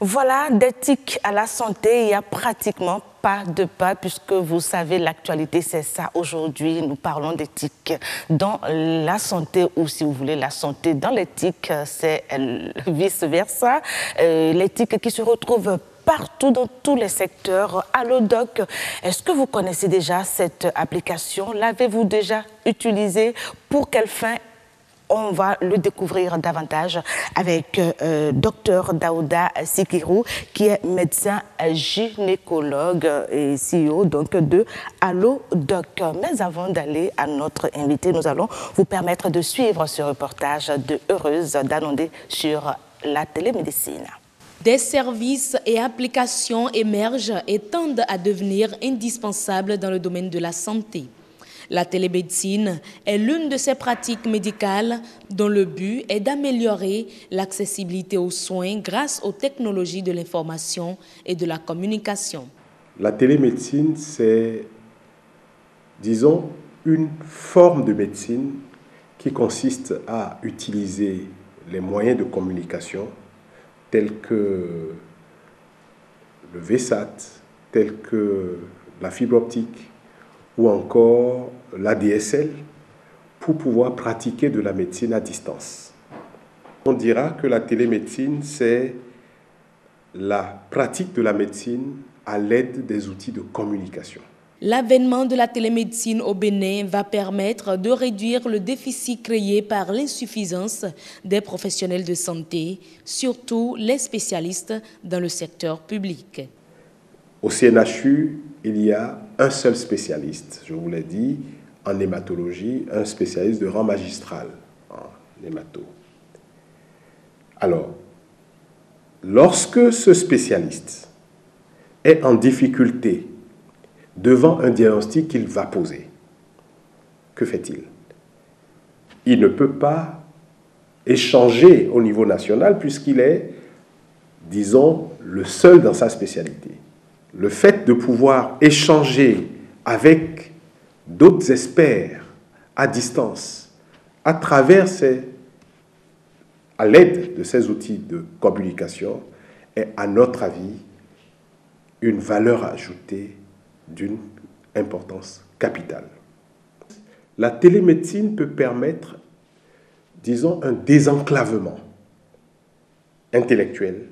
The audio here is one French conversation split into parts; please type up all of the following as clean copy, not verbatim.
Voilà, d'éthique à la santé, il n'y a pratiquement pas de pas, puisque vous savez, l'actualité, c'est ça. Aujourd'hui, nous parlons d'éthique dans la santé, ou si vous voulez, la santé dans l'éthique, c'est vice-versa. L'éthique qui se retrouve partout dans tous les secteurs. Allodoc, est-ce que vous connaissez déjà cette application? L'avez-vous déjà utilisée? Pour quelle fin? On va le découvrir davantage avec Dr Daouda Sikirou, qui est médecin gynécologue et CEO donc, de Allodoc. Mais avant d'aller à notre invité, nous allons vous permettre de suivre ce reportage de Heureuse d'Anondé sur la télémédecine. Des services et applications émergent et tendent à devenir indispensables dans le domaine de la santé. La télémédecine est l'une de ces pratiques médicales dont le but est d'améliorer l'accessibilité aux soins grâce aux technologies de l'information et de la communication. La télémédecine, c'est, disons, une forme de médecine qui consiste à utiliser les moyens de communication tels que le VSAT, tels que la fibre optique, ou encore l'ADSL, pour pouvoir pratiquer de la médecine à distance. On dira que la télémédecine, c'est la pratique de la médecine à l'aide des outils de communication. L'avènement de la télémédecine au Bénin va permettre de réduire le déficit créé par l'insuffisance des professionnels de santé, surtout les spécialistes dans le secteur public. Au CNHU, il y a un seul spécialiste, je vous l'ai dit, en hématologie, un spécialiste de rang magistral en hémato. Alors, lorsque ce spécialiste est en difficulté devant un diagnostic qu'il va poser, que fait-il? Il ne peut pas échanger au niveau national puisqu'il est, disons, le seul dans sa spécialité. Le fait de pouvoir échanger avec d'autres experts à distance, à l'aide de ces outils de communication, est, à notre avis, une valeur ajoutée d'une importance capitale. La télémédecine peut permettre, disons, un désenclavement intellectuel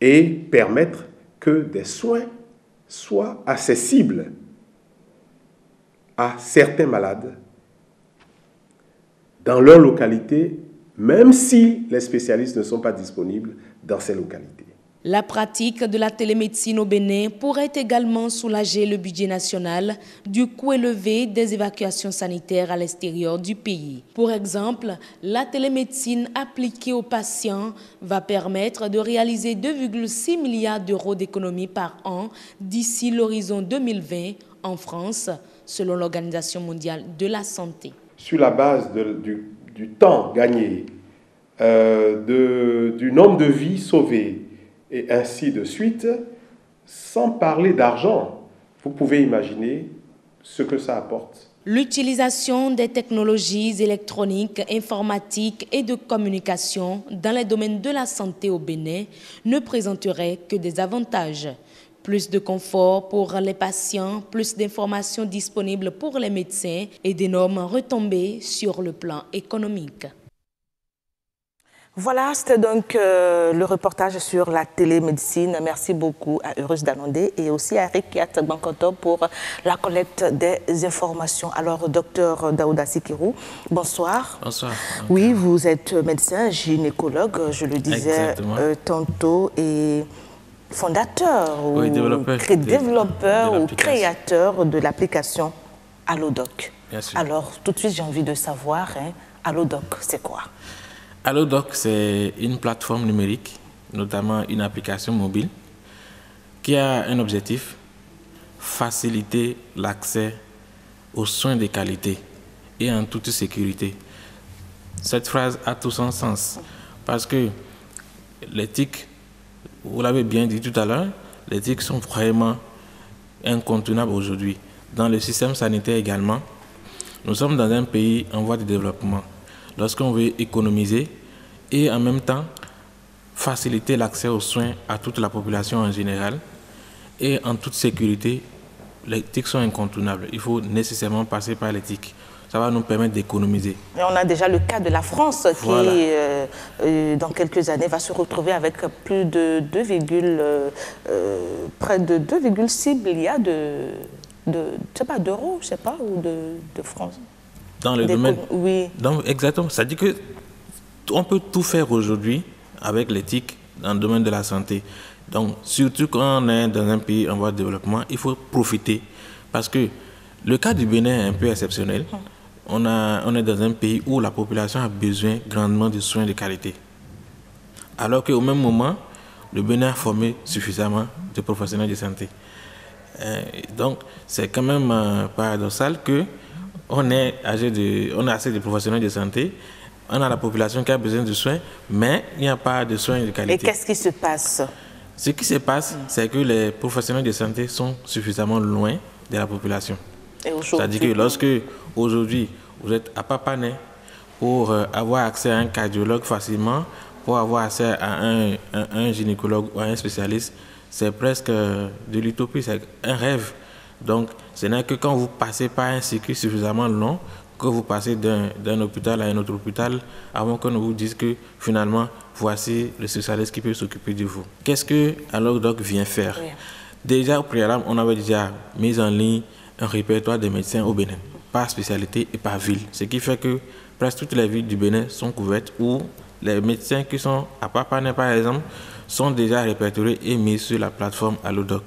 et permettre que des soins soient accessibles à certains malades dans leur localité, même si les spécialistes ne sont pas disponibles dans ces localités. La pratique de la télémédecine au Bénin pourrait également soulager le budget national du coût élevé des évacuations sanitaires à l'extérieur du pays. Pour exemple, la télémédecine appliquée aux patients va permettre de réaliser 2,6 milliards d'euros d'économies par an d'ici l'horizon 2020 en France, selon l'Organisation mondiale de la santé. Sur la base du temps gagné, du nombre de vies sauvées, et ainsi de suite, sans parler d'argent, vous pouvez imaginer ce que ça apporte. L'utilisation des technologies électroniques, informatiques et de communication dans les domaines de la santé au Bénin ne présenterait que des avantages. Plus de confort pour les patients, plus d'informations disponibles pour les médecins et d'énormes retombées sur le plan économique. Voilà, c'était donc le reportage sur la télémédecine. Merci beaucoup à Heureuse d'Anondé et aussi à Rikiat Bankoto pour la collecte des informations. Alors, docteur Daouda Sikirou, bonsoir. Bonsoir. Oui, vous êtes médecin, gynécologue, je le disais tantôt, et fondateur ou développeur ou créateur de l'application Allodoc. Alors, tout de suite, j'ai envie de savoir, Allodoc, c'est quoi? Allodoc, c'est une plateforme numérique, notamment une application mobile, qui a un objectif, faciliter l'accès aux soins de qualité et en toute sécurité. Cette phrase a tout son sens, parce que l'éthique, vous l'avez bien dit tout à l'heure, les éthiques sont vraiment incontournables aujourd'hui. Dans le système sanitaire également, nous sommes dans un pays en voie de développement. Lorsqu'on veut économiser et en même temps faciliter l'accès aux soins à toute la population en général et en toute sécurité. Les TIC sont incontournables. Il faut nécessairement passer par les TIC. Ça va nous permettre d'économiser. Et on a déjà le cas de la France voilà. qui, dans quelques années, va se retrouver avec plus de près de 2,6 milliards d'euros, je sais pas, ou de francs. Dans le domaine. Oui. Donc, exactement. Ça dit que on peut tout faire aujourd'hui avec les TIC dans le domaine de la santé. Donc, surtout quand on est dans un pays en voie de développement, il faut profiter. Parce que le cas du Bénin est un peu exceptionnel. On est dans un pays où la population a besoin grandement de soins de qualité. Alors qu'au même moment, le Bénin a formé suffisamment de professionnels de santé. Donc, c'est quand même paradoxal qu'on ait assez de professionnels de santé, on a la population qui a besoin de soins, mais il n'y a pas de soins de qualité. Et qu'est-ce qui se passe? Ce qui se passe, c'est que les professionnels de santé sont suffisamment loin de la population. C'est-à-dire que lorsque, aujourd'hui, vous êtes à Papané, pour avoir accès à un cardiologue facilement, pour avoir accès à un gynécologue ou à un spécialiste, c'est presque de l'utopie, c'est un rêve. Donc, ce n'est que quand vous passez par un circuit suffisamment long, que vous passez d'un hôpital à un autre hôpital, avant qu'on ne vous dise que finalement, voici le spécialiste qui peut s'occuper de vous. Qu'est-ce que Allodoc vient faire? Oui. Déjà, au préalable, on avait déjà mis en ligne un répertoire des médecins au Bénin, par spécialité et par ville. Ce qui fait que presque toutes les villes du Bénin sont couvertes où les médecins qui sont à Papané, par exemple, sont déjà répertoriés et mis sur la plateforme Allodoc.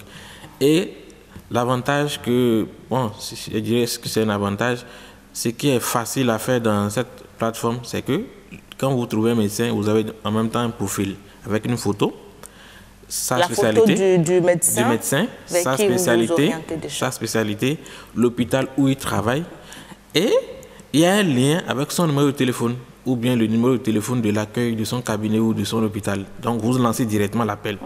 Et l'avantage que, bon, je dirais que c'est un avantage, ce qui est facile à faire dans cette plateforme, c'est que quand vous trouvez un médecin, vous avez en même temps un profil avec une photo, sa spécialité, du médecin sa spécialité, l'hôpital où il travaille, et il y a un lien avec son numéro de téléphone ou bien le numéro de téléphone de l'accueil de son cabinet ou de son hôpital. Donc vous lancez directement l'appel.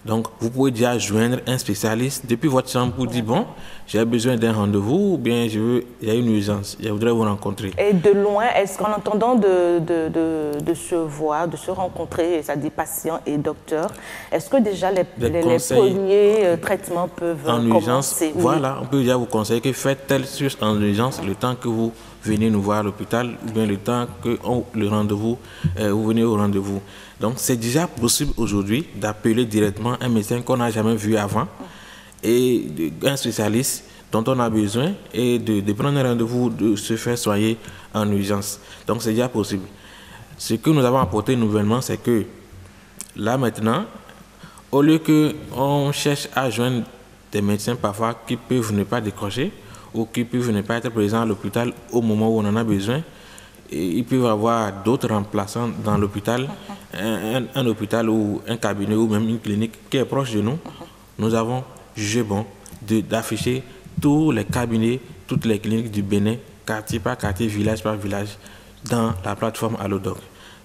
Donc vous pouvez déjà joindre un spécialiste depuis votre chambre pour dire bon, j'ai besoin d'un rendez-vous ou bien il y a une urgence, je voudrais vous rencontrer. Et de loin, est-ce qu'en entendant de se voir, de se rencontrer, ça dit patient et docteur, est-ce que déjà les premiers traitements peuvent commencer? Voilà, on peut déjà vous conseiller que faites telle chose en urgence le temps que vous venez nous voir à l'hôpital ou bien le temps que le rendez-vous, vous venez au rendez-vous. Donc, c'est déjà possible aujourd'hui d'appeler directement un médecin qu'on n'a jamais vu avant et un spécialiste dont on a besoin et de prendre un rendez-vous, de se faire soigner en urgence. Donc, c'est déjà possible. Ce que nous avons apporté nouvellement, c'est que là maintenant, au lieu qu'on cherche à joindre des médecins parfois qui peuvent ne pas décrocher ou qui peuvent ne pas être présents à l'hôpital au moment où on en a besoin, et ils peuvent avoir d'autres remplaçants dans l'hôpital, un hôpital ou un cabinet ou même une clinique qui est proche de nous. Nous avons jugé bon d'afficher tous les cabinets, toutes les cliniques du Bénin, quartier par quartier, village par village, dans la plateforme Allodoc.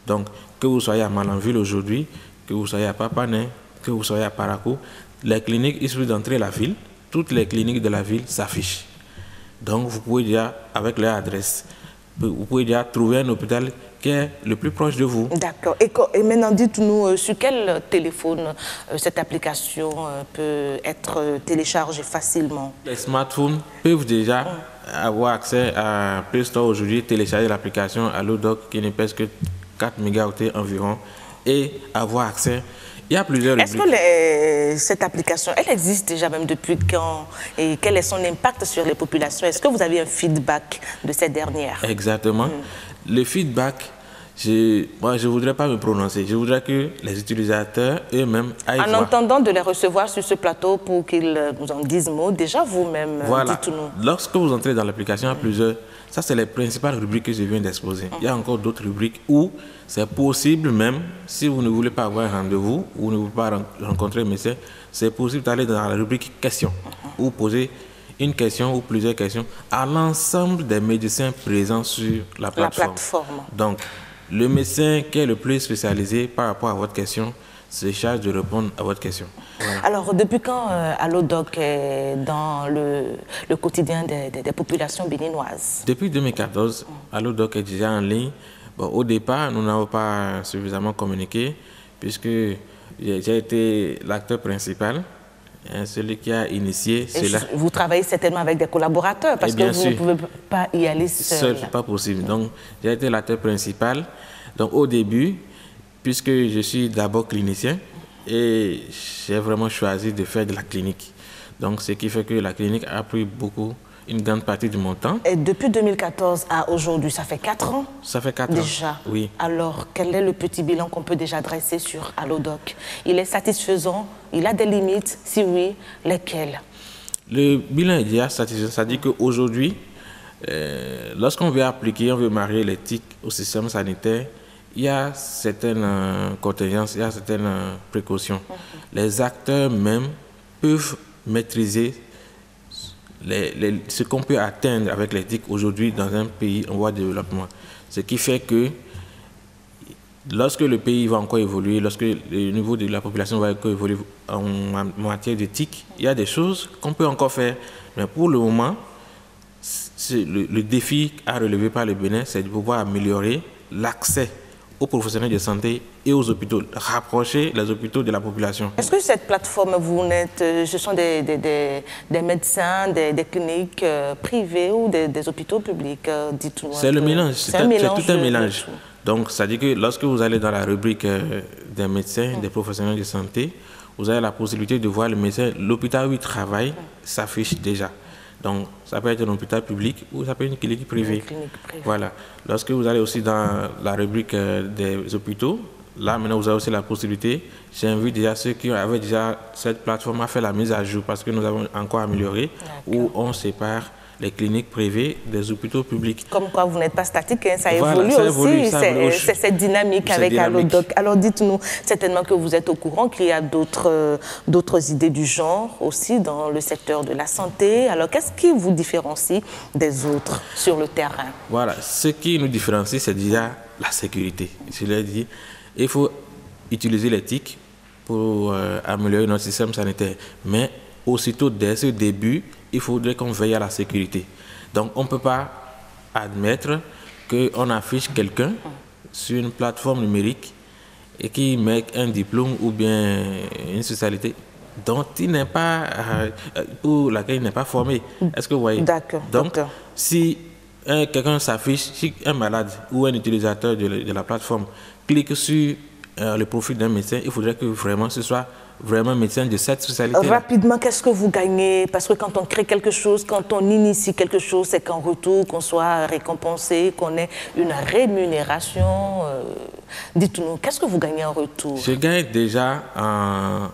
Donc, que vous soyez à Malanville aujourd'hui, que vous soyez à Papané, que vous soyez à Parakou, les cliniques, il suffit d'entrer la ville, toutes les cliniques de la ville s'affichent. Donc, vous pouvez déjà, avec leur adresse, vous pouvez déjà trouver un hôpital qui est le plus proche de vous. D'accord. Et maintenant, dites-nous sur quel téléphone cette application peut être téléchargée facilement? Les smartphones peuvent déjà avoir accès à Play Store aujourd'hui, télécharger l'application Allodoc qui ne pèse que 4 mégaoctets environ et avoir accès. Il y a plusieurs rubriques. Est-ce que cette application, elle existe déjà même depuis quand? Et quel est son impact sur les populations? Est-ce que vous avez un feedback de ces dernières? Exactement. Le feedback, moi, je ne voudrais pas me prononcer. Je voudrais que les utilisateurs eux-mêmes aillent voir. En entendant de les recevoir sur ce plateau pour qu'ils vous en disent mot, déjà vous-même, voilà. dites-nous. Lorsque vous entrez dans l'application, il y a plusieurs... Ça, c'est les principales rubriques que je viens d'exposer. Il y a encore d'autres rubriques où c'est possible même, si vous ne voulez pas avoir un rendez-vous, ou vous ne voulez pas rencontrer un médecin, c'est possible d'aller dans la rubrique questions, ou poser une question ou plusieurs questions à l'ensemble des médecins présents sur la plateforme. Donc, le médecin qui est le plus spécialisé par rapport à votre question se charge de répondre à votre question. Voilà. Alors, depuis quand Allodoc est dans le quotidien des populations béninoises? Depuis 2014, Allodoc est déjà en ligne. Bon, au départ, nous n'avons pas suffisamment communiqué puisque j'ai été l'acteur principal, celui qui a initié cela. Vous travaillez certainement avec des collaborateurs, parce que vous ne pouvez pas y aller seul. C'est pas possible. Donc, j'ai été l'acteur principal. Donc, au début, puisque je suis d'abord clinicien, et j'ai vraiment choisi de faire de la clinique. Donc, ce qui fait que la clinique a pris une grande partie de mon temps. Et depuis 2014 à aujourd'hui, ça fait 4 ans? Ça fait 4 ans. Déjà? Oui. Alors, quel est le petit bilan qu'on peut déjà dresser sur Allodoc? Il est satisfaisant? Il a des limites? Si oui, lesquelles? Le bilan est déjà satisfaisant. Ça dit qu'aujourd'hui, lorsqu'on veut appliquer, on veut marier l'éthique au système sanitaire, il y a certaines contingences, il y a certaines précautions. Les acteurs même peuvent maîtriser ce qu'on peut atteindre avec l'éthique aujourd'hui dans un pays en voie de développement. Ce qui fait que lorsque le pays va encore évoluer, lorsque le niveau de la population va encore évoluer en matière d'éthique, il y a des choses qu'on peut encore faire. Mais pour le moment, le défi à relever par le Bénin, c'est de pouvoir améliorer l'accès aux professionnels de santé et aux hôpitaux, rapprocher les hôpitaux de la population. Est-ce que cette plateforme, ce sont des médecins, des cliniques privées ou des hôpitaux publics? Dites-nous. C'est le mélange, c'est tout un mélange. Donc, ça dit que lorsque vous allez dans la rubrique des médecins, des professionnels de santé, vous avez la possibilité de voir le médecin, l'hôpital où il travaille s'affiche déjà. Donc, ça peut être un hôpital public ou ça peut être une clinique privée. Voilà. Lorsque vous allez aussi dans la rubrique des hôpitaux, là, maintenant, vous avez aussi la possibilité. J'invite déjà ceux qui avaient déjà cette plateforme à faire la mise à jour parce que nous avons encore amélioré, où on sépare les cliniques privées des hôpitaux publics. Comme quoi, vous n'êtes pas statique, hein, ça évolue aussi. C'est cette dynamique avec Allodoc. Alors, dites-nous certainement que vous êtes au courant qu'il y a d'autres idées du genre aussi dans le secteur de la santé. Alors, qu'est-ce qui vous différencie des autres sur le terrain? Voilà, ce qui nous différencie, c'est déjà la sécurité. Je l'ai dit, il faut utiliser l'éthique pour améliorer notre système sanitaire. Mais aussitôt, dès ce début, il faudrait qu'on veille à la sécurité. Donc, on ne peut pas admettre qu'on affiche quelqu'un sur une plateforme numérique et qui met un diplôme ou bien une spécialité dont il n'est pas, pour laquelle il n'est pas formé. Est-ce que vous voyez? D'accord. Donc, si quelqu'un s'affiche, si un malade ou un utilisateur de la plateforme clique sur le profil d'un médecin, il faudrait que vraiment ce soit vraiment médecin de cette spécialité. Rapidement, qu'est-ce que vous gagnez? Parce que quand on crée quelque chose, quand on initie quelque chose, c'est qu'en retour, qu'on soit récompensé, qu'on ait une rémunération. Dites-nous, qu'est-ce que vous gagnez en retour? Je gagne déjà en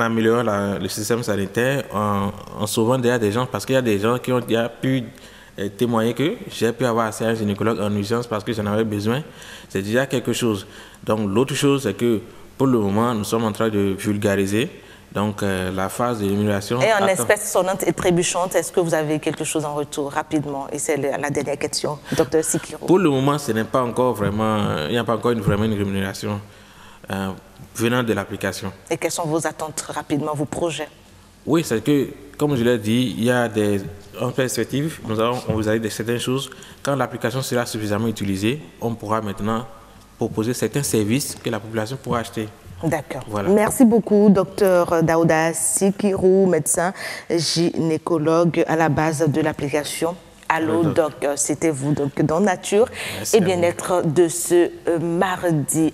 améliorant le système sanitaire, en sauvant déjà des gens, parce qu'il y a des gens qui ont déjà pu témoigner que j'ai pu avoir accès à un gynécologue en urgence parce que j'en avais besoin. C'est déjà quelque chose. Donc l'autre chose, c'est que pour le moment, nous sommes en train de vulgariser donc, la phase de l'émulation. Et en espèces sonnantes et trébuchantes, est-ce que vous avez quelque chose en retour rapidement? Et c'est la dernière question, Dr Sikirou. Pour le moment, ce n'est pas encore vraiment, il n'y a pas encore vraiment une rémunération venant de l'application. Et quelles sont vos attentes rapidement, vos projets? Oui, c'est que, comme je l'ai dit, il y a en perspective, on vous a dit certaines choses. Quand l'application sera suffisamment utilisée, on pourra maintenant proposer certains services que la population pourra acheter. D'accord. Voilà. Merci beaucoup, Dr Daouda Sikirou, médecin gynécologue à la base de l'application Allodoc. C'était vous donc dans Nature et Bien-être de ce mardi.